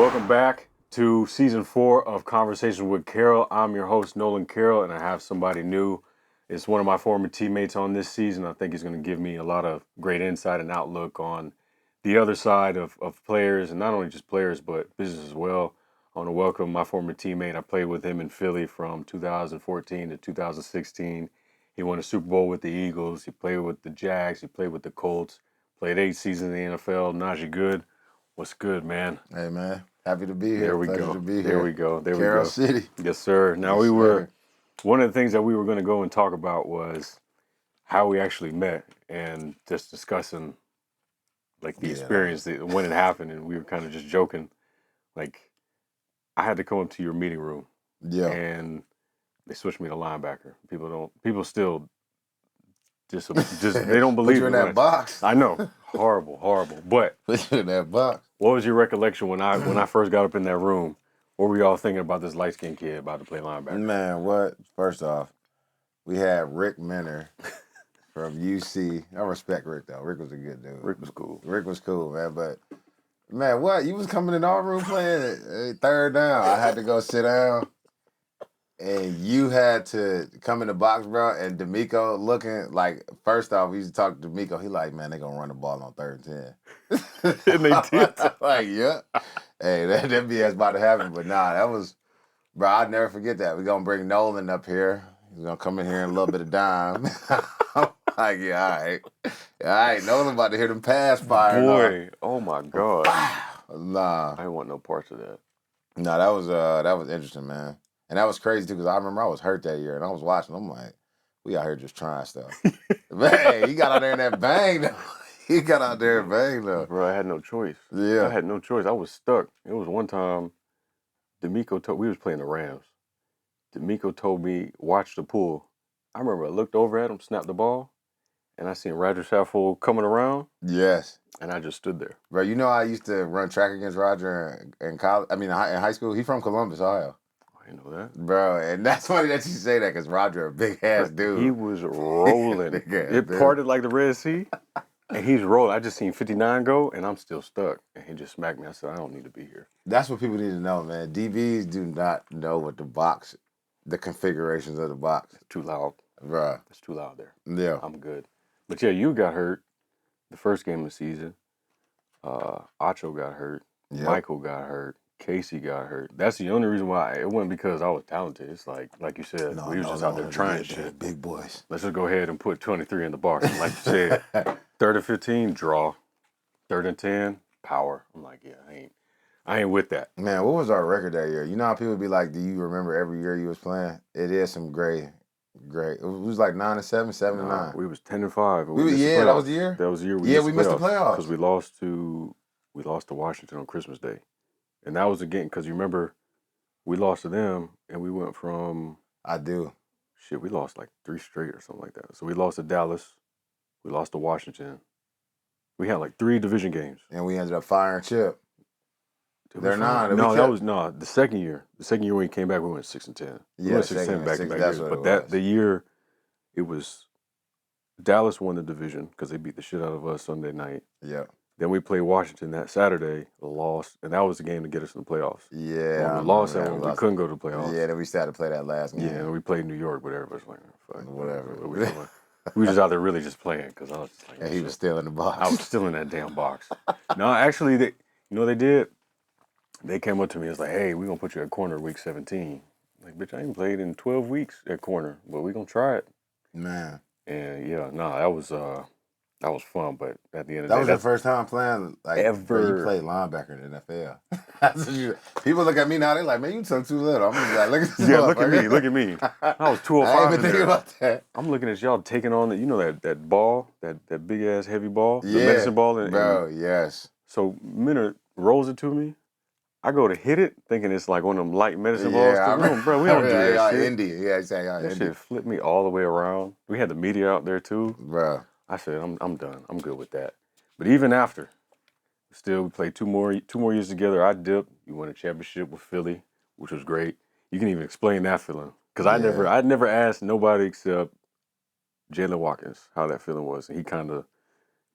Welcome back to season 4 of Conversation with Carroll. I'm your host, Nolan Carroll, and I have somebody new. It's one of my former teammates on this season. I think he's going to give me a lot of great insight and outlook on the other side of players, and not only just players, but business as well. I want to welcome my former teammate. I played with him in Philly from 2014 to 2016. He won a Super Bowl with the Eagles. He played with the Jags. He played with the Colts. Played 8 seasons in the NFL. Najee Goode. What's good, man? Hey, man. Happy to be here. There we Pleasure go. to be here. There we go. There Carroll we go. City. Yes, sir. Now one of the things that we were going to go and talk about was how we actually met and just discussing like the experience when it happened. And we were kind of just joking. Like, I had to come up to your meeting room. Yeah. And they switched me to linebacker. People still just they don't believe Put you in that box. I know. Horrible. But Put you in that box. what was your recollection when I first got up in that room? What were y'all thinking about this light-skinned kid about to play linebacker? Man, what? First off, we had Rick Minner from UC. I respect Rick, though. Rick was a good dude. Rick was cool. Rick was cool, man. But, man, what? You was coming in our room playing third down. I had to go sit down. And you had to come in the box, bro, and D'Amico looking like, first off, we used to talk to D'Amico. He like, man, they going to run the ball on 3rd and 10. And they did. Like, yeah. Hey, that BS about to happen. But nah, that was, bro, I'd never forget that. We're going to bring Nolan up here. He's going to come in here in a little bit of dime. I'm like, yeah, all right. All right, Nolan about to hear them pass fire. Boy, oh my God. Nah. I didn't want no parts of that. Nah, that was interesting, man. And that was crazy, too, because I remember I was hurt that year, and I was watching. I'm like, we out here just trying stuff. Man, he got out there in that bang, though. He got out there and bang, though. Bro, I had no choice. Yeah. I had no choice. I was stuck. It was one time, we was playing the Rams. D'Amico told me, watch the pool. I remember I looked over at him, snapped the ball, and I seen Roger Saffold coming around. Yes. And I just stood there. Bro, you know I used to run track against Roger in college. I mean, in high school. He's from Columbus, Ohio. I didn't know that. Bro, and that's funny that you say that because Roger a big-ass dude. He was rolling. It parted like the Red Sea, and he's rolling. I just seen 59 go, and I'm still stuck. And he just smacked me. I said, I don't need to be here. That's what people need to know, man. DBs do not know what the configurations of the box. It's too loud. Bro. It's too loud there. Yeah. I'm good. But yeah, you got hurt the first game of the season. Acho got hurt. Yep. Michael got hurt. Casey got hurt. That's the only reason why. It wasn't because I was talented. It's like you said, we was just out there trying shit. Big boys. Let's just go ahead and put 23 in the box. And like you said, 3rd and 15, draw. 3rd and 10, power. I'm like, yeah, I ain't with that. Man, what was our record that year? You know how people be like, do you remember every year you was playing? It is some great. It was like 9-7, 7-9. We was 10-5. That was the year? That was the year we missed the playoffs. Because we lost to Washington on Christmas Day. And that was again, because you remember, we lost to them, and we went from... I do. Shit, we lost like 3 straight or something like that. So we lost to Dallas. We lost to Washington. We had like 3 division games. And we ended up firing Chip. They're not. No, that was the second year. The second year when we came back, we went 6-10. We went 6-10 back-to-back years. But the year, it was Dallas won the division because they beat the shit out of us Sunday night. Yeah. Then we played Washington that Saturday, lost, and that was the game to get us in the playoffs. Yeah. When we lost that one, we couldn't go to the playoffs. Yeah, then we started to play that last game. Yeah, and we played New York, but everybody's like, fuck. Whatever. We were just out there really just playing because I was just like... And he was still in the box. I was still in that damn box. No, actually, they did? They came up to me and was like, hey, we're going to put you at corner week 17. Like, bitch, I ain't played in 12 weeks at corner, but we're going to try it. Man. And, yeah, that was fun, but at the end of the day... That was your first time playing, like, ever. You played linebacker in the NFL. People look at me now, they're like, man, you took too little. I'm just like, look at this. Yeah, look at me. I was 205 I ain't even thinking about that. I'm looking at y'all taking on, that ball, that big-ass heavy ball, the medicine ball. Bro, yes. So, Minner rolls it to me. I go to hit it, thinking it's like one of them light medicine balls. Bro, we don't do that shit. Yeah, exactly. That shit flipped me all the way around. We had the media out there too. Bro. I said, I'm done. I'm good with that. But even after, still we played two more years together. I dipped. You won a championship with Philly, which was great. You can even explain that feeling. Because I never asked nobody except Jalen Watkins how that feeling was. And he kind of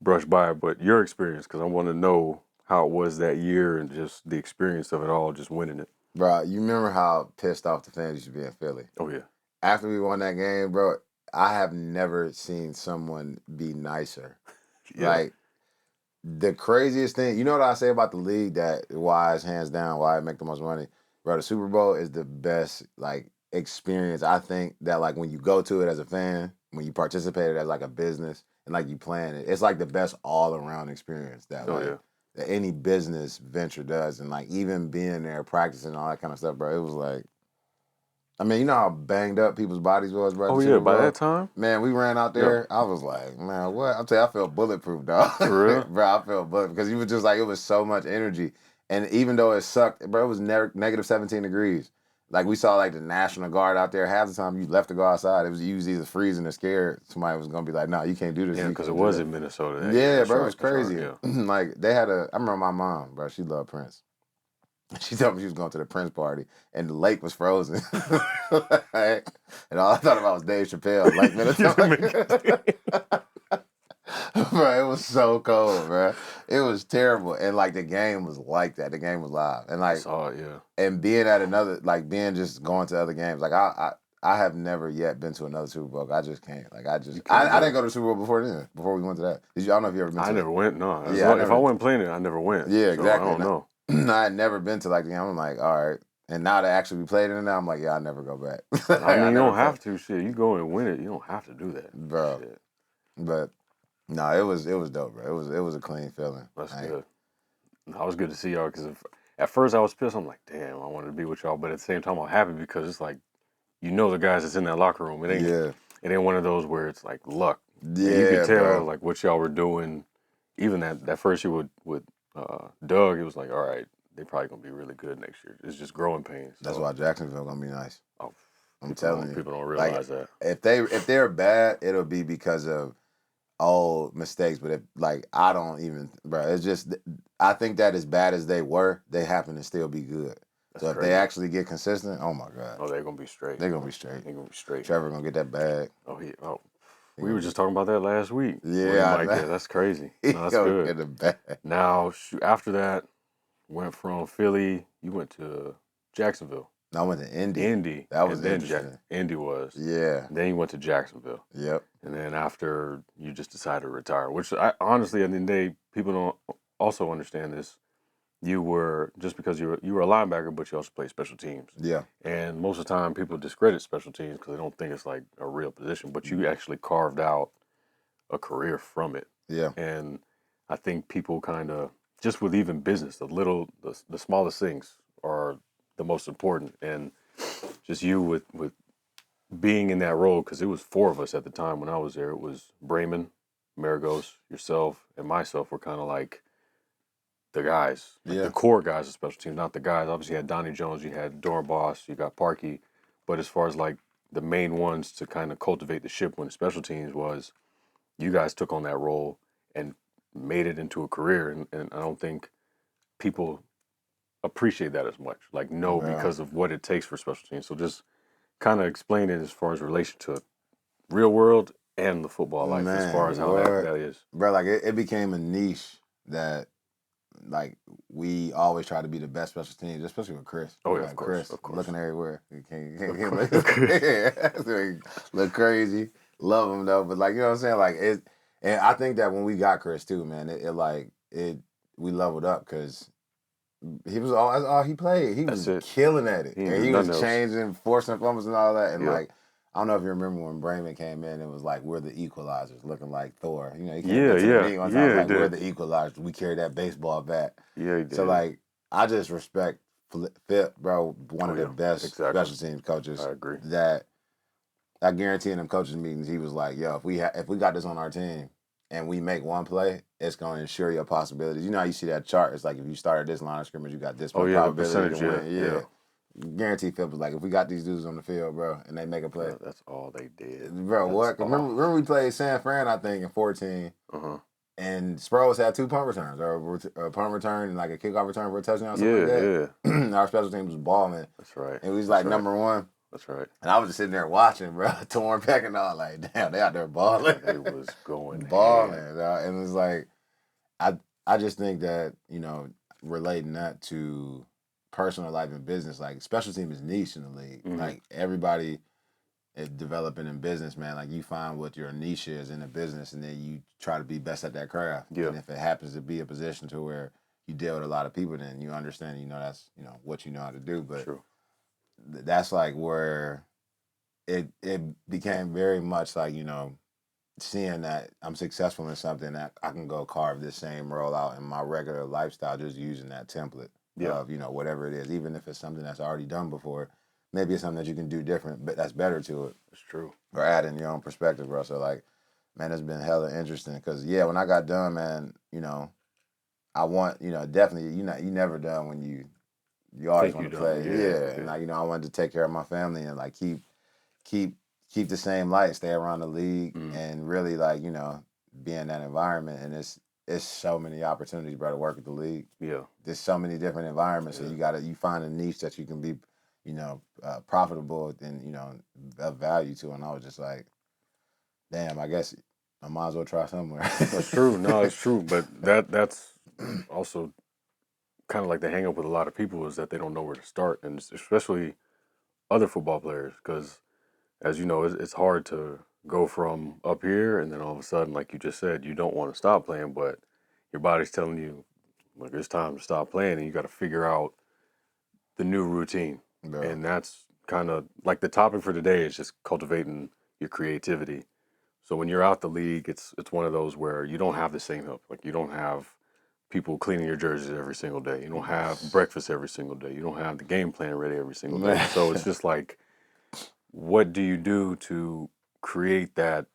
brushed by it. But your experience, because I want to know how it was that year and just the experience of it all, just winning it. Bro, you remember how pissed off the fans used to be in Philly? Oh yeah. After we won that game, bro, I have never seen someone be nicer. Yeah. Like, the craziest thing, you know what I say about the league that why it's hands down, why I make the most money? Bro, the Super Bowl is the best, like, experience. I think that, like, when you go to it as a fan, when you participate it as, like, a business, and, like, you plan it, it's, like, the best all-around experience that, like, that any business venture does. And, like, even being there, practicing, all that kind of stuff, bro, it was, like, I mean, you know how banged up people's bodies was, bro? Oh yeah, by that time? Man, we ran out there, I was like, man, what? I'm telling you, I felt bulletproof, dog. For real? Bro, I felt bulletproof, because you was just like, it was so much energy. And even though it sucked, bro, it was negative 17 degrees. Like, we saw, like, the National Guard out there. Half the time you left to go outside, it was usually either freezing or scared. Somebody was going to be like, no, you can't do this. Yeah, because it was in Minnesota. Yeah, bro, it was crazy. Like, they had I remember my mom, bro, she loved Prince. She told me she was going to the Prince party, and the lake was frozen. Right? And all I thought about was Dave Chappelle. Like, bro, it was so cold, bro. It was terrible. And, like, the game was like that. The game was live. And, like, I saw it, yeah. And being at another, like, being just going to other games. Like, I have never yet been to another Super Bowl. I just can't. Like, I didn't go to the Super Bowl before then, before we went to that. I don't know if you ever been to I never went, no. Yeah, if I wasn't playing it, I never went. Yeah, exactly. So I don't know. I had never been to, like, the game. I'm like, all right. And now that actually we played in it now, I'm like, yeah, I'll never go back. I mean, you don't have to, shit. You go and win it, you don't have to do that. Bro. Shit. But, no, it was dope, bro. It was a clean feeling. That's good. I was good to see y'all, because at first I was pissed. I'm like, damn, I wanted to be with y'all. But at the same time, I'm happy, because it's like, you know the guys that's in that locker room. It ain't one of those where it's like luck. Yeah, and you could tell, bro. like, what y'all were doing. Even that first year with Doug, it was like, all right, they probably going to be really good next year. It's just growing pains. So. That's why Jacksonville going to be nice. Oh, I'm telling you. People don't realize that. If they're bad, it'll be because of old mistakes. But I don't even, bro, it's just, I think that as bad as they were, they happen to still be good. So if they actually get consistent, oh my God. Oh, they're going to be straight. They're going to be straight. They're going to be straight. Trevor going to get that bag. Oh, we were just talking about that last week. Yeah. That's crazy. No, that's good. Get the bag. Now, after that, went from Philly, you went to Jacksonville. No, I went to Indy. That was interesting. Indy was. Yeah. Then you went to Jacksonville. Yep. And then after, you just decided to retire, which honestly, at the end of the day, people don't also understand this. You were, just because you were a linebacker, but you also played special teams. Yeah. And most of the time, people discredit special teams because they don't think it's like a real position, but you actually carved out a career from it. Yeah. And I think people kind of, just with even business, the smallest things are the most important. And just you with being in that role, because it was 4 of us at the time when I was there. It was Brayman, Maragos, yourself, and myself were kind of like the guys, the core guys of special teams, not the guys. Obviously, you had Donnie Jones, you had Doran Boss, you got Parkey. But as far as like the main ones to kind of cultivate the ship when the special teams was, you guys took on that role and made it into a career. And I don't think people appreciate that as much. Like, because of what it takes for special teams. So just kind of explain it as far as relation to real world and the football life, as far as how that is. Bro, like, it became a niche that, like, we always try to be the best special teams, especially with Chris. Oh, yeah, like, of course. looking everywhere. He can't look crazy. Love him, though. But, like, you know what I'm saying? Like, and I think that when we got Chris, too, man, we leveled up, because he was that's all he played. He was killing at it. And he was changing, forcing fumbles and all that. And, like, I don't know if you remember when Brayman came in, it was like, we're the equalizers, looking like Thor. You know, he came into the league one time, like, we're the equalizers. We carry that baseball bat. Yeah, he did. So, like, I just respect Phil, bro, one of the best special teams coaches. I agree. That I guarantee in them coaches meetings, he was like, yo, if we got this on our team and we make one play, it's going to ensure your possibilities. You know how you see that chart? It's like, if you start at this line of scrimmage, you got this probability to win. Yeah. Guarantee Phil was like, if we got these dudes on the field, bro, and they make a play. Yeah, that's all they did. Bro, what? Remember we played San Fran, I think, in 14. And Sproles had 2 punt returns, or a punt return and like a kickoff return for a touchdown, something like that. Yeah. Our special team was balling. That's right. And we was like number 1. That's right. And I was just sitting there watching, bro, torn back and all, like, damn, they out there balling. It was going balling, and it was like, I just think that, relating that to personal life and business, like special team is niche in the league. Mhm. Like everybody is developing in business, man. Like you find what your niche is in the business and then you try to be best at that craft. Yeah. And if it happens to be a position to where you deal with a lot of people, then you understand, that's, what you know how to do. But True. That's like where it became very much like, seeing that I'm successful in something that I can go carve this same role out in my regular lifestyle, just using that template of, whatever it is, even if it's something that's already done before, maybe it's something that you can do different, but that's better to it. It's true. Or add in your own perspective, bro. So like, man, it's been hella interesting because when I got done, man, I want, definitely, you never done when you always want to play. Yeah. And like, I wanted to take care of my family and like keep the same light, stay around the league, and really like be in that environment. And it's so many opportunities, bro, to work with the league. Yeah, there's so many different environments, so you find a niche that you can be, profitable and of value to. And I was just like, damn, I guess I might as well try somewhere. That's true. No, it's true. But that's also kind of like the hang up with a lot of people is that they don't know where to start, and especially other football players, because as you know, it's hard to go from up here and then all of a sudden, like you just said, you don't want to stop playing, but your body's telling you, like, it's time to stop playing, and you got to figure out the new routine. Bro. And that's kind of like the topic for today is just cultivating your creativity. So when you're out the league, it's one of those where you don't have the same help. Like you don't have people cleaning your jerseys every single day. You don't have breakfast every single day. You don't have the game plan ready every single day. So it's just like, what do you do to create that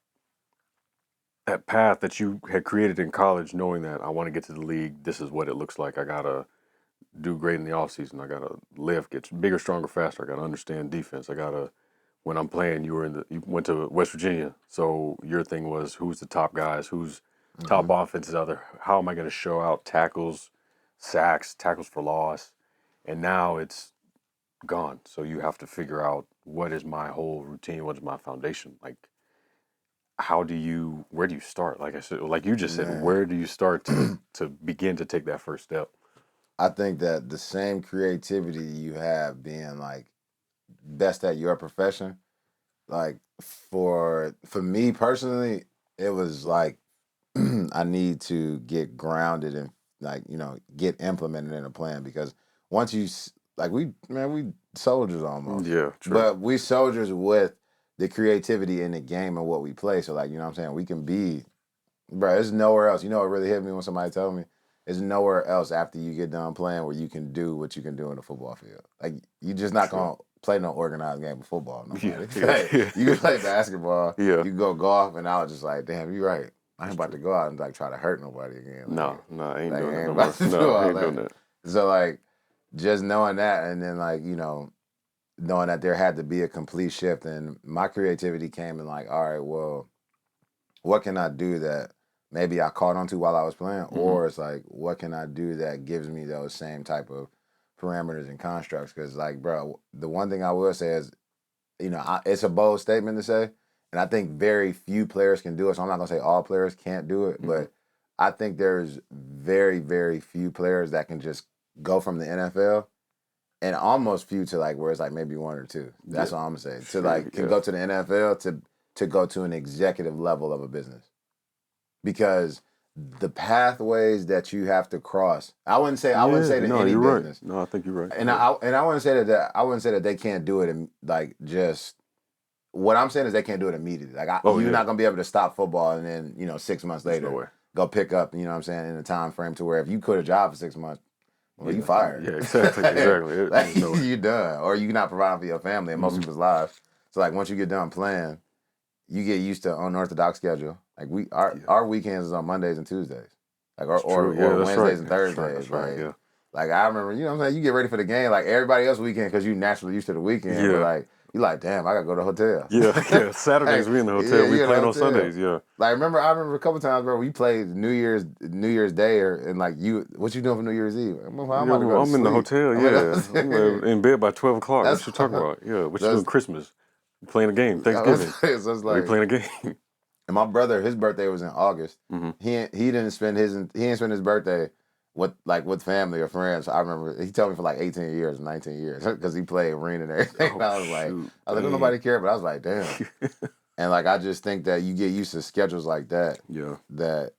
path that you had created in college, knowing that I want to get to the league, this is what it looks like. I gotta do great in the off season. I gotta lift, get bigger, stronger, faster. I gotta understand defense. I gotta, when I'm playing, you went to West Virginia, so your thing was who's the top guys, who's top offenses out there. How am I gonna show out tackles, sacks, tackles for loss, and now it's gone. So you have to figure out what is my whole routine, what is my foundation. Like, where do you start? Like I said, like you just said, where do you start to begin to take that first step? I think that the same creativity you have being like best at your profession, like for me personally, it was like I need to get grounded and like get implemented in a plan, because once you like we soldiers almost, Yeah, true. but we soldiers with the creativity in the game and what we play. So like what I'm saying, we can be, bro. There's nowhere else. What really hit me when somebody told me, there's nowhere else after you get done playing where you can do what you can do in the football field. Like you're just not gonna play no organized game of football. No you can play basketball. Yeah. You can go golf, and I was just like, damn, you're right. I ain't about to go out and like try to hurt nobody again. Like, no, I ain't doing that. I ain't doing that. So like, just knowing that, and then like knowing that there had to be a complete shift, and my creativity came in like, all right, well, what can I do that maybe I caught on to while I was playing, or it's like, what can I do that gives me those same type of parameters and constructs? Because like, bro, the one thing I will say is, it's a bold statement to say, and I think very few players can do it. So I'm not gonna say all players can't do it, but I think there's very, very few players that can just go from the NFL, and almost few to like where it's like maybe one or two. That's what I'm gonna say. To like can go to the NFL to go to an executive level of a business. Because the pathways that you have to cross, I wouldn't say that any business. Right. No, I think you're right. And I wouldn't say that they can't do it in, like, just, what I'm saying is they can't do it immediately. Like you're not gonna be able to stop football and then 6 months later go pick up, what I'm saying, in a time frame to where if you quit a job for 6 months, well, you fired. Yeah, exactly. Like, you're done, or you're not providing for your family and most people's lives. So like once you get done playing, you get used to unorthodox schedule. Like our weekends is on Mondays and Tuesdays, like or Wednesdays and Thursdays. That's right. Like I remember, what I'm saying, you get ready for the game like everybody else weekend because you naturally used to the weekend. Yeah. But like you like, damn, I gotta go to the hotel. Yeah. Saturdays we in the hotel. We playing on Sundays. Yeah. Like I remember a couple times, bro. We played New Year's Day, and like what you doing for New Year's Eve? I'm about to go I'm in the hotel. Yeah, I'm in bed by 12 o'clock. That's what you talking about. Yeah. What you doing Christmas? Playing a game. Thanksgiving. So it's like, we playing a game. And my brother, his birthday was in August. Mm-hmm. He didn't spend his birthday with family or friends. I remember he told me for like 18 years, 19 years, because he played arena and everything. Oh, And I was shoot. like, don't nobody care, but I was like, damn. And like I just think that you get used to schedules like that. Yeah. That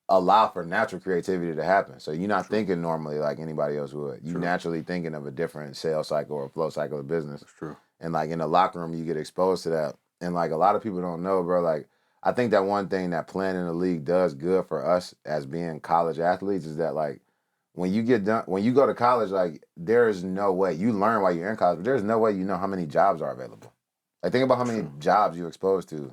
allow for natural creativity to happen. So you're not thinking normally like anybody else would. You naturally thinking of a different sales cycle or flow cycle of business. That's true. And like in the locker room, you get exposed to that. And like a lot of people don't know, bro. Like I think that one thing that playing in the league does good for us as being college athletes is that like when you go to college, like there is no way you learn while you're in college, but there's no way you know how many jobs are available. Like think about how many jobs you exposed to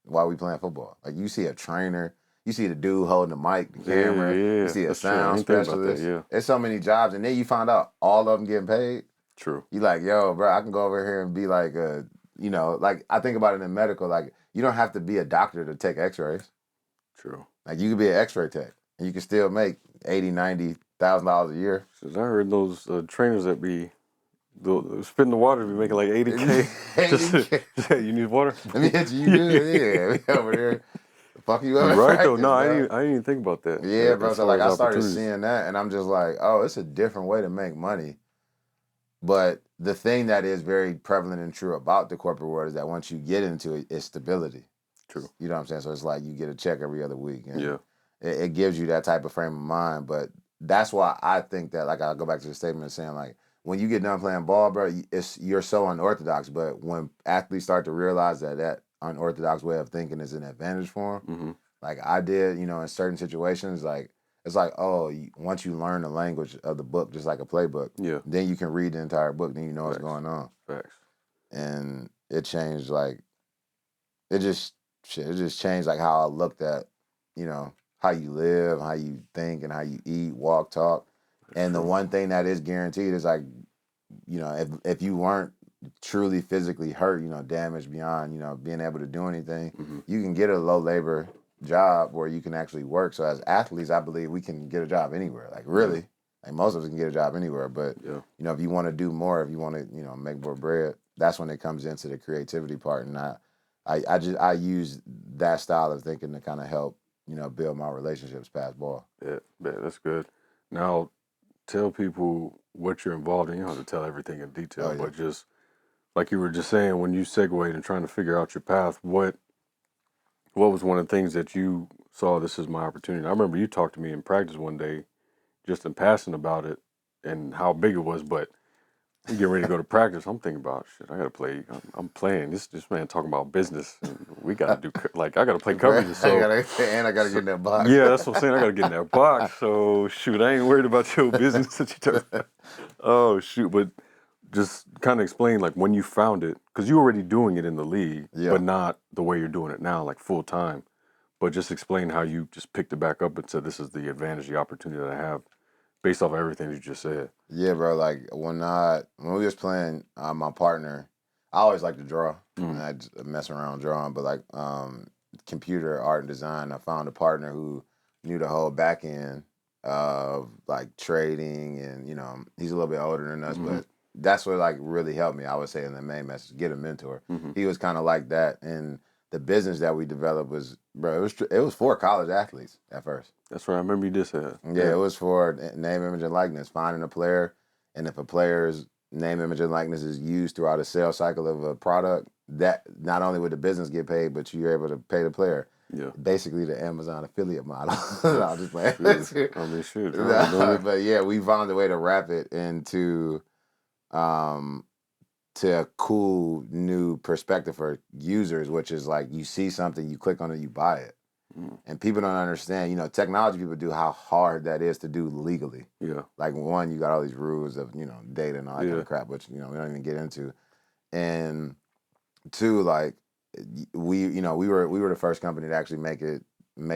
while we playing football. Like you see a trainer. You see the dude holding the mic, the camera. Yeah. You see a That's true. I sound didn't think about specialist. that, yeah. There's so many jobs, and then you find out all of them getting paid. True. You like, yo, bro, I can go over here and be like like I think about it in medical. Like you don't have to be a doctor to take X-rays. True. Like you could be an X-ray tech, and you can still make $80,000-$90,000 a year. Cause I heard those trainers that be spit in the water be making like 80K. 80K. You need water? Let me hit you. You good? Yeah, over there. Fuck you up. You're right though. Practice, No, I bro. didn't even think about that. Yeah, bro. So like I started opportunities. seeing that, and I'm just like, oh, it's a different way to make money. But the thing that is very prevalent and true about the corporate world is that once you get into it, it's stability. True. You know what I'm saying? So it's like you get a check every other week, and Yeah. it gives you that type of frame of mind. But that's why I think that, like, I'll go back to the statement saying, like, when you get done playing ball, bro, you're so unorthodox. But when athletes start to realize that unorthodox way of thinking is an advantage for them, Mm-hmm. like I did, in certain situations, like it's like, oh, once you learn the language of the book, just like a playbook, Yeah. then you can read the entire book, then you know Facts. what's going on. Facts. And it changed, like, it just changed, like, how I looked at, how you live, how you think, and how you eat, walk, talk. And the one thing that is guaranteed is, like, if you weren't truly physically hurt, damaged beyond, being able to do anything, you can get a low labor job where you can actually work. So as athletes, I believe we can get a job anywhere. Like really, like most of us can get a job anywhere. But if you want to do more, if you want to, make more bread, that's when it comes into the creativity part. And I use that style of thinking to kind of help, build my relationships past ball. Yeah, that's good. Now, tell people what you're involved in. You don't have to tell everything in detail, but just like you were just saying, when you segued and trying to figure out your path, what was one of the things that you saw, this is my opportunity? I remember you talked to me in practice one day, just in passing about it and how big it was, but we get ready to go to practice. I'm thinking about, shit, I got to play. I'm playing. This man talking about business, and we got to do, like, I got to play coverage. So, I got to get in that box. Yeah, that's what I'm saying. I got to get in that box. So, shoot, I ain't worried about your business that you talking about. Oh, shoot. But just kind of explain, like, when you found it, because you were already doing it in the league, but not the way you're doing it now, like full time. But just explain how you just picked it back up and said, this is the advantage, the opportunity that I have based off of everything you just said. Yeah, bro. Like when we was playing, my partner, I always like to draw. And I just mess around drawing, but like computer art and design, I found a partner who knew the whole back end of like trading, and he's a little bit older than us, but that's what like really helped me. I would say in the main message, get a mentor. He was kind of like that, and the business that we developed was, bro, it was for college athletes at first. That's right. I remember you did say that. Yeah, it was for name, image, and likeness, finding a player. And if a player's name, image, and likeness is used throughout a sales cycle of a product, that not only would the business get paid, but you're able to pay the player. Yeah. Basically the Amazon affiliate model. I'll just play. I mean, shit. But yeah, we found a way to wrap it into to a cool new perspective for users, which is like you see something, you click on it, you buy it. And people don't understand, technology people do how hard that is to do legally. Yeah. Like one, you got all these rules of, data and all that kind of crap, which, we don't even get into. And two, like we were the first company to actually make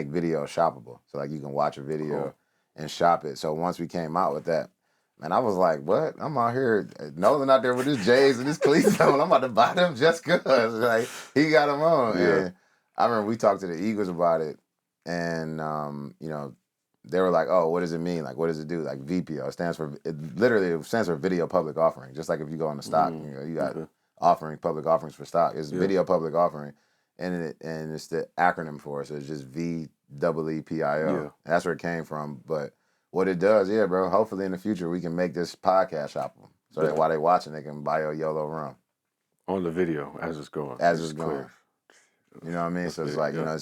video shoppable. So like you can watch a video and shop it. So once we came out with that, man, I was like, what? I'm out here, Nolan out there with his J's and his cleats on. I'm about to buy them just because. Like, he got them on. Yeah. And I remember we talked to the Eagles about it, and, they were like, oh, what does it mean? Like, what does it do? Like, Veepio. It stands for video public offering. Just like if you go on the stock, you got public offerings for stock. It's video public offering. and it's the acronym for it. So it's just VEEPIO. Yeah. That's where it came from. But what it does, yeah, bro. Hopefully in the future we can make this podcast shoppable, so that while they watching, they can buy a YOLO rum on the video as it's going. as it's going. You know what I mean? That's So it's big, like, you know,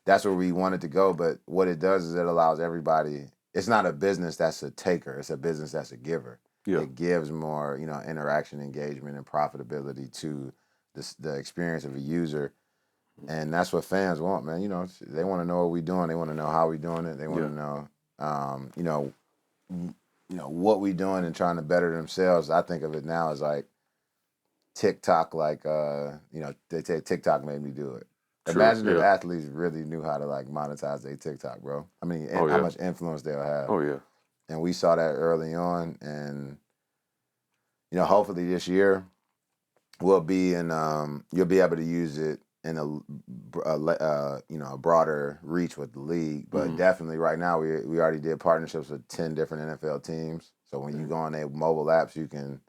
that's where we want it to go. But what it does is it allows everybody. It's not a business that's a taker. It's a business that's a giver. Yeah. It gives more, you know, interaction, engagement, and profitability to the experience of a user. And that's what fans want, man. You know, they want to know what we're doing. They want to know how we're doing it. They want to know, what we're doing and trying to better themselves. I think of it now as like TikTok, like, they say TikTok made me do it. True, imagine if athletes really knew how to like monetize their TikTok, bro. I mean, how much influence they'll have. Oh, yeah. And we saw that early on. And, you know, hopefully this year we'll be in, you'll be able to use it in a broader reach with the league. But definitely right now we already did partnerships with 10 different NFL teams. So when you go on their mobile apps, you can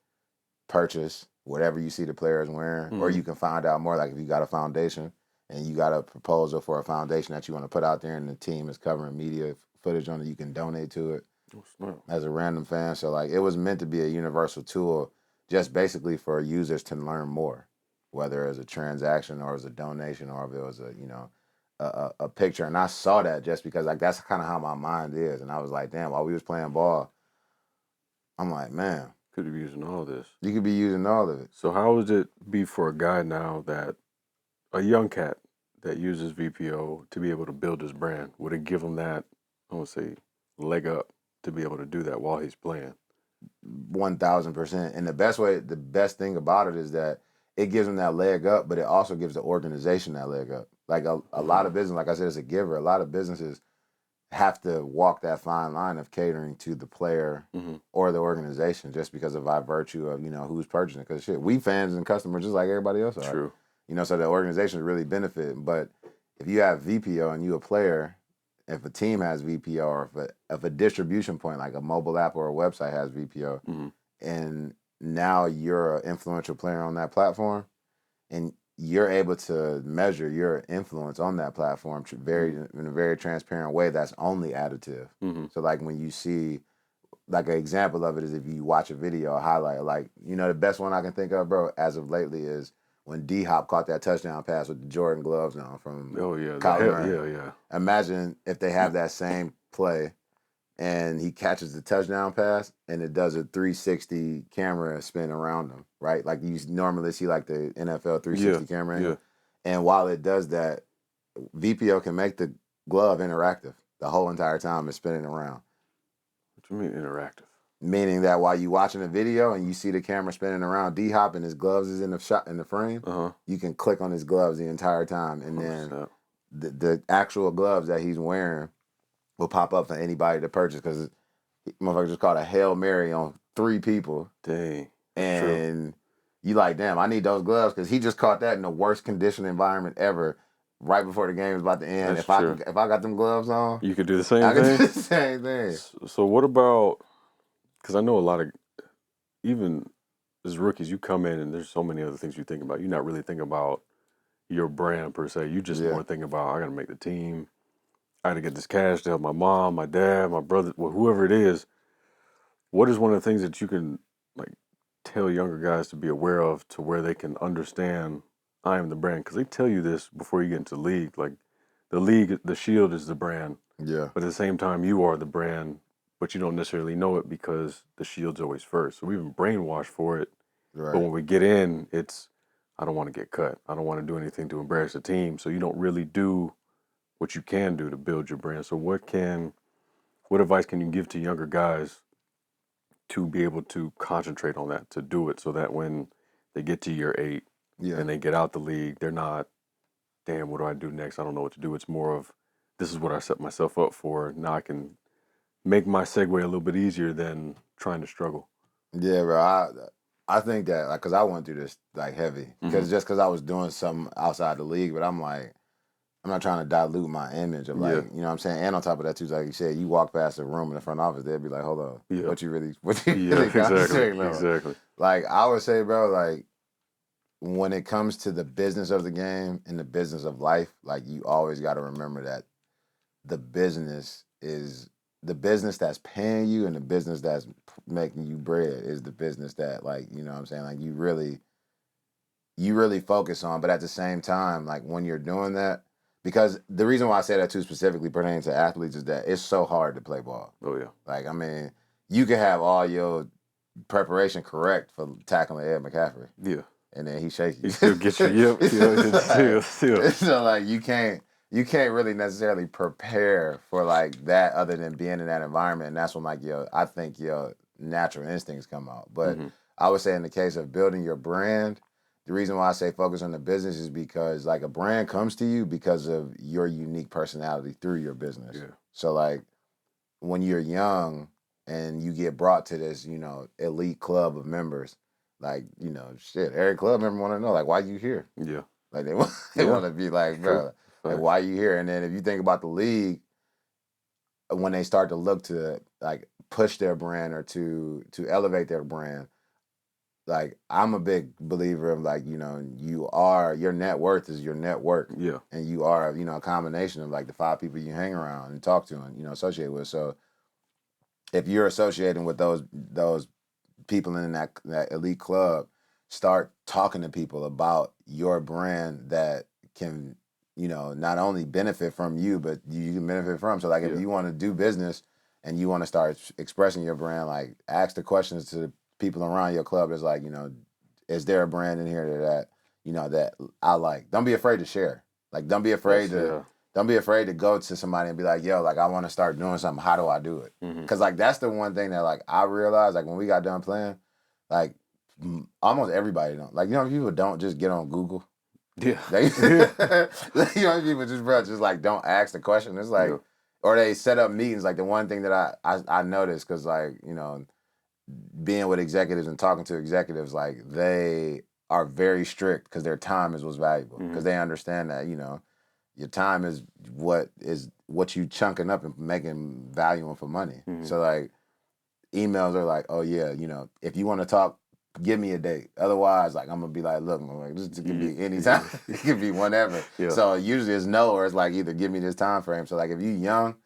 purchase whatever you see the players wearing, or you can find out more. Like if you got a foundation and you got a proposal for a foundation that you want to put out there, and the team is covering media footage on it, you can donate to it as a random fan. So like it was meant to be a universal tool, just basically for users to learn more, whether it's a transaction or as a donation or if it was a picture. And I saw that just because like that's kind of how my mind is. And I was like, damn, while we was playing ball, I'm like, man, could be using all this. You could be using all of it. So how would it be for a guy now that a young cat that uses Veepio to be able to build his brand? Would it give him that, I would say, leg up to be able to do that while he's playing? 1,000%. And the best thing about it is that it gives them that leg up, but it also gives the organization that leg up. Like a lot of business, like I said, as a giver, a lot of businesses have to walk that fine line of catering to the player or the organization just because of by virtue of, who's purchasing. Because shit, we fans and customers just like everybody else are. True. So the organization really benefit. But if you have VPO and you a player, if a team has VPO, or if a distribution point like a mobile app or a website has VPO, and now you're an influential player on that platform, and you're able to measure your influence on that platform in a very transparent way that's only additive. So like when you see, like an example of it is if you watch a video, a highlight, like, the best one I can think of, bro, as of lately is when D-Hop caught that touchdown pass with the Jordan gloves on from Kyler. Yeah. Imagine if they have that same play and he catches the touchdown pass and it does a 360 camera spin around him, right? Like you normally see like the NFL 360 camera angle. And while it does that, VPO can make the glove interactive the whole entire time it's spinning around. What do you mean interactive? Meaning that while you watching a video and you see the camera spinning around D-Hop and his gloves is in the shot in the frame, you can click on his gloves the entire time, and then the actual gloves that he's wearing will pop up for anybody to purchase because motherfucker just caught a Hail Mary on 3 people. Dang. And you like, damn, I need those gloves because he just caught that in the worst conditioned environment ever. Right before the game was about to end, if I got them gloves on, you could do the same thing. I could do the same thing. So what about? Because I know a lot of, even as rookies, you come in and there's so many other things you think about. You're not really thinking about your brand per se. You just more thinking about, I got to make the team. I got to get this cash to help my mom, my dad, my brother, whoever it is. What is one of the things that you can like tell younger guys to be aware of to where they can understand I am the brand? Because they tell you this before you get into the league. Like the league, the Shield is the brand. Yeah. But at the same time, you are the brand. But you don't necessarily know it because the Shield's always first. So we've been brainwashed for it. Right. But when we get in, it's, I don't want to get cut. I don't want to do anything to embarrass the team. So you don't really do what you can do to build your brand. So what advice can you give to younger guys to be able to concentrate on that, to do it so that when they get to year 8 and they get out the league, they're not, damn, what do I do next? I don't know what to do. It's more of, this is what I set myself up for. Now I can make my segue a little bit easier than trying to struggle. Yeah, bro. I think that, like, because I went through this, like, heavy. Because I was doing something outside the league, but I'm like, I'm not trying to dilute my image of, like, you know what I'm saying? And on top of that, too, like you said, you walk past a room in the front office, they'd be like, hold on, what you really exactly. Like, I would say, bro, like, when it comes to the business of the game and the business of life, like you always got to remember that the business that's paying you, and the business that's making you bread is the business that, like, you know what I'm saying, like you really focus on. But at the same time, like when you're doing that, because the reason why I say that too specifically pertaining to athletes is that it's so hard to play ball. Oh yeah. Like, I mean, you can have all your preparation correct for tackling Ed McCaffrey. Yeah. And then he shaky. He still gets you. Yep. Still. So like you can't really necessarily prepare for like that other than being in that environment. And that's when like I think your natural instincts come out. But I would say in the case of building your brand, the reason why I say focus on the business is because like a brand comes to you because of your unique personality through your business. Yeah. So like when you're young and you get brought to this, elite club of members, like, shit, every club member want to know, like, why you here? Yeah. Like, they want to be like, bro, like, why you here? And then if you think about the league, when they start to look to, like, push their brand or to elevate their brand, like, I'm a big believer of, like, your net worth is your network. Yeah. And you are, a combination of, like, the 5 people you hang around and talk to and, associate with. So if you're associating with those people in that elite club, start talking to people about your brand that can, not only benefit from you, but you can benefit from. So like if you want to do business and you want to start expressing your brand, like ask the questions to the people around your club. It's like, is there a brand in here that, that I like? Don't be afraid to share. Like, don't be afraid Don't be afraid to go to somebody and be like, yo, like, I want to start doing something. How do I do it? Because, like, that's the one thing that, like, I realized, like, when we got done playing, like, almost everybody don't. Like, people don't just get on Google. Yeah. People just, bro, just, like, don't ask the question. It's like, or they set up meetings. Like, the one thing that I noticed, because, like, being with executives and talking to executives, like, they are very strict because their time is what's valuable. Because they understand that, your time is what you chunking up and making value for money. So like emails are like, oh yeah, if you want to talk, give me a date. Otherwise, like I'm gonna be like, look, this could be any time. It could be whenever. Yeah. So usually it's no, or it's like either give me this time frame. So like if you young,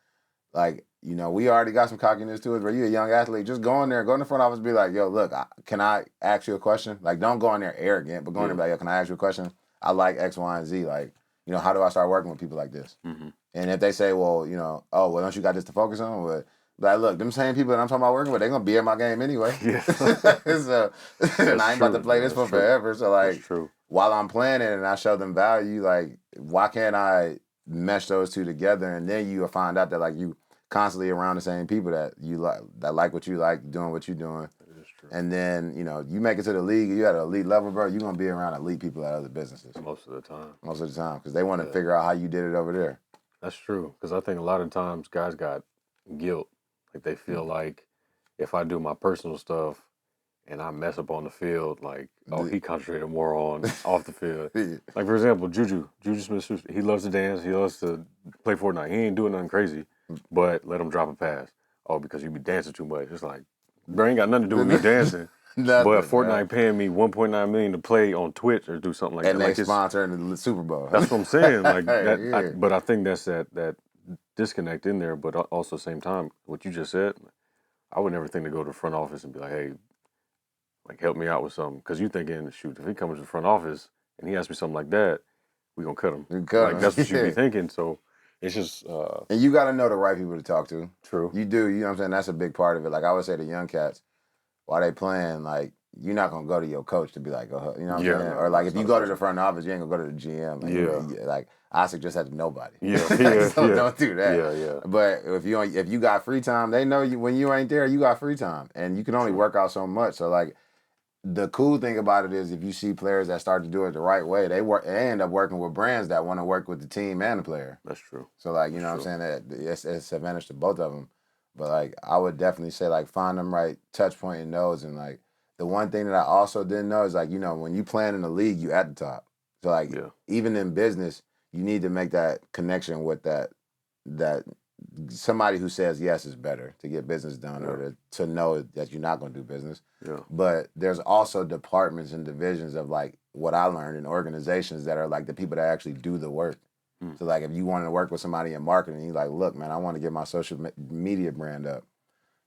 like we already got some cockiness to it, but you're a young athlete, just go in there, go in the front office, be like, yo, look, can I ask you a question? Like don't go in there arrogant, but go in there and be like, yo, can I ask you a question? I like X, Y, and Z. Like, how do I start working with people like this? And if they say, well, oh, well, don't you got this to focus on? But like, look, them same people that I'm talking about working with, they're going to be in my game anyway. Yeah. So, and I ain't about to play this for forever. So, like, while I'm playing it and I show them value, like, why can't I mesh those two together? And then you'll find out that, like, you constantly around the same people that you like, that like what you like, doing what you're doing. And then, you make it to the league, you at an elite level, bro, you're going to be around elite people at other businesses. Most of the time. Most of the time, because they want to figure out how you did it over there. That's true, because I think a lot of times guys got guilt. Like, they feel like if I do my personal stuff and I mess up on the field, like, oh, he concentrated more on off the field. Like, for example, Juju Smith-Schuster, he loves to dance, he loves to play Fortnite. He ain't doing nothing crazy, but let him drop a pass. Oh, because you be dancing too much. It's like, bro, ain't got nothing to do with me dancing. But Fortnite paying me $1.9 million to play on Twitch or do something like that. And they sponsoring the Super Bowl. That's what I'm saying. Like that, but I think that's that disconnect in there. But also, same time, what you just said, I would never think to go to the front office and be like, hey, like help me out with something. Because you thinking, shoot, if he comes to the front office and he asks me something like that, we gonna cut him. That's what you be thinking. So it's just. And you got to know the right people to talk to. True. You do. You know what I'm saying? That's a big part of it. Like I would say, the young cats, while they playing, like, you're not going to go to your coach to be like, you know what I'm saying? Or, like, if you go to the front office, you ain't going to go to the GM. Like, I suggest that to nobody. So don't do that. But if you got free time, they know you when you ain't there, you got free time. And you can only work out so much. So, like, the cool thing about it is if you see players that start to do it the right way, they end up working with brands that want to work with the team and the player. That's true. So, like, you know what I'm saying? That it's advantage to both of them. But, like, I would definitely say, like, find them right touch point in those. And, like, the one thing that I also didn't know is, like, when you playing in the league, you at the top. So, like, even in business, you need to make that connection with that somebody who says yes is better to get business done or to know that you're not going to do business. Yeah. But there's also departments and divisions of like what I learned in organizations that are like the people that actually do the work. So like if you wanted to work with somebody in marketing, you're like, look, man, I want to get my social media brand up.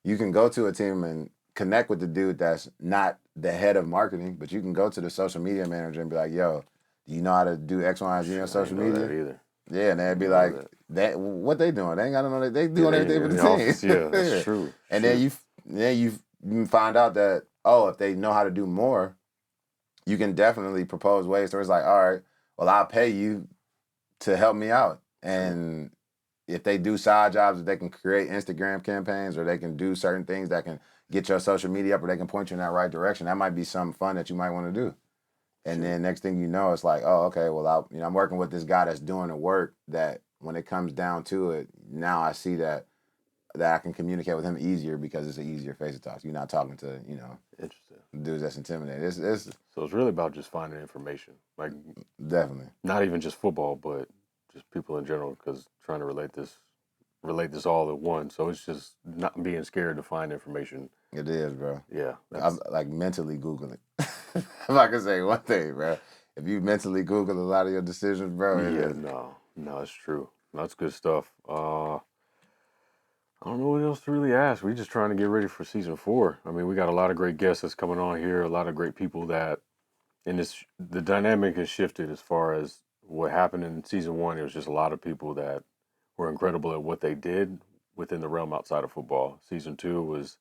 You can go to a team and connect with the dude that's not the head of marketing, but you can go to the social media manager and be like, yo, do you know how to do X, Y, and Z on social media? Either. Yeah, and they'd be like, that what they doing? They ain't got to know that they doing everything for the team. Yeah, that's true. And then you find out that, if they know how to do more, you can definitely propose ways. So it's like, all right, well, I'll pay you to help me out. And if they do side jobs, if they can create Instagram campaigns or they can do certain things that can get your social media up or they can point you in that right direction, that might be something fun that you might want to do. And then next thing you know, it's like, oh, okay, well, I'm working with this guy that's doing the work that when it comes down to it, now I see that I can communicate with him easier because it's an easier face to talk. You're not talking to, Interesting. Dudes that's intimidated. So it's really about just finding information. Like definitely. Not even just football, but just people in general, because trying to relate this all at once. So it's just not being scared to find information. It is, bro. Yeah. I'm like mentally Googling. If I can say one thing, bro. If you mentally Google a lot of your decisions, bro. No, it's true. That's good stuff. I don't know what else to really ask. We're just trying to get ready for season 4. I mean, we got a lot of great guests that's coming on here, a lot of great people that, the dynamic has shifted as far as what happened in season 1. It was just a lot of people that were incredible at what they did within the realm outside of football. Season 2 was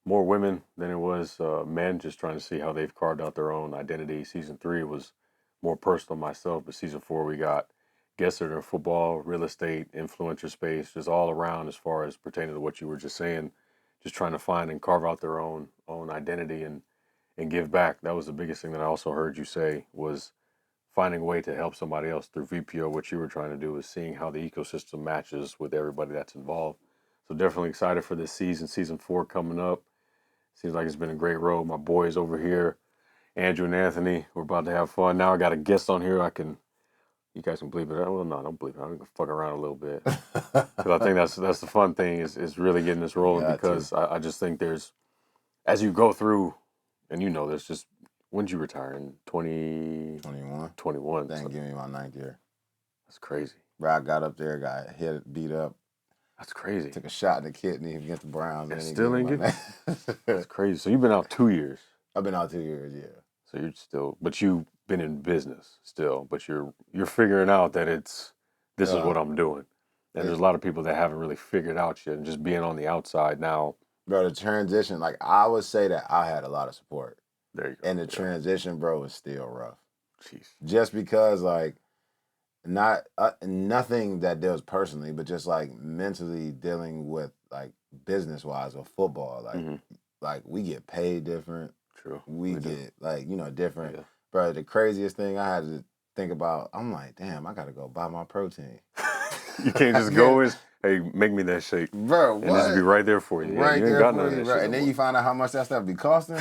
more women than it was men, just trying to see how they've carved out their own identity. Season 3 was more personal myself, but season 4 we got guests that are in football, real estate, influencer space, just all around as far as pertaining to what you were just saying, just trying to find and carve out their own identity and give back. That was the biggest thing that I also heard you say was finding a way to help somebody else through Veepio. What you were trying to do is seeing how the ecosystem matches with everybody that's involved. So definitely excited for this season 4 coming up. Seems like it's been a great road. My boys over here, Andrew and Anthony, we're about to have fun. Now I got a guest on here. You guys can believe it. Well, no, don't believe it. I'm gonna fuck around a little bit because I think that's the fun thing is really getting this rolling because I just think there's, as you go through, and there's just, when did you retire? In 21. 21. They ain't give me my 9th year. That's crazy. Bro, I got up there, got hit, beat up. That's crazy. Took a shot in the kidney against the Browns. And still ain't getting it. That's crazy. So you've been out 2 years. I've been out 2 years, yeah. So you're still, but you've been in business still, but you're figuring out that this is what I'm doing. And there's a lot of people that haven't really figured out yet, and just being on the outside now. Bro, the transition, like I would say that I had a lot of support. There you go. And the transition, bro, was still rough. Jeez. Just because like, not nothing that deals personally, but just like mentally dealing with like business-wise or football, like like we get paid different. True. We get like, different. Yeah. Bro, the craziest thing I had to think about, I'm like, damn, I got to go buy my protein. You can't just go and, hey, make me that shake. Bro, what? And this will be right there for you. Right you ain't there got for none you, of bro. that shit And then no you find out how much that stuff be costing.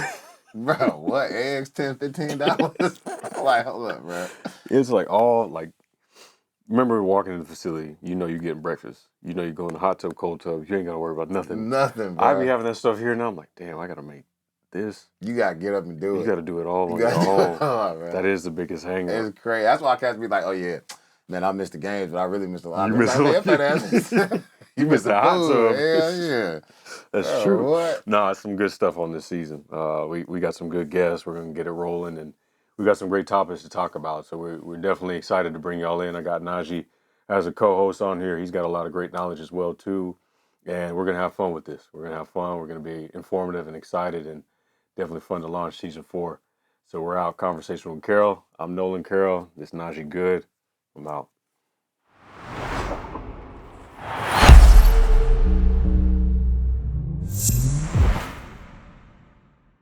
Bro, what? Eggs, $10, $15? Like, hold up, bro. It's like remember walking in the facility, you're getting breakfast. You're going to hot tub, cold tub. You ain't got to worry about nothing. Nothing, bro. I be having that stuff here now. I'm like, damn, I got to make this. You got to get up and do it. You got to do it all on your own. That is the biggest hang up. It's crazy. That's why cats be like, oh, yeah, man, I missed the games, but I really missed a lot. You missed You missed the hot tub. Hell yeah. That's true. What? No, it's some good stuff on this season. We got some good guests. We're going to get it rolling, and we got some great topics to talk about. So we're definitely excited to bring y'all in. I got Najee as a co-host on here. He's got a lot of great knowledge as well, too. And we're going to have fun with this. We're going to have fun. We're going to be informative and excited, and definitely fun to launch season 4. So we're out. Conversation with Carroll. I'm Nolan Carroll. This is Najee Goode. I'm out.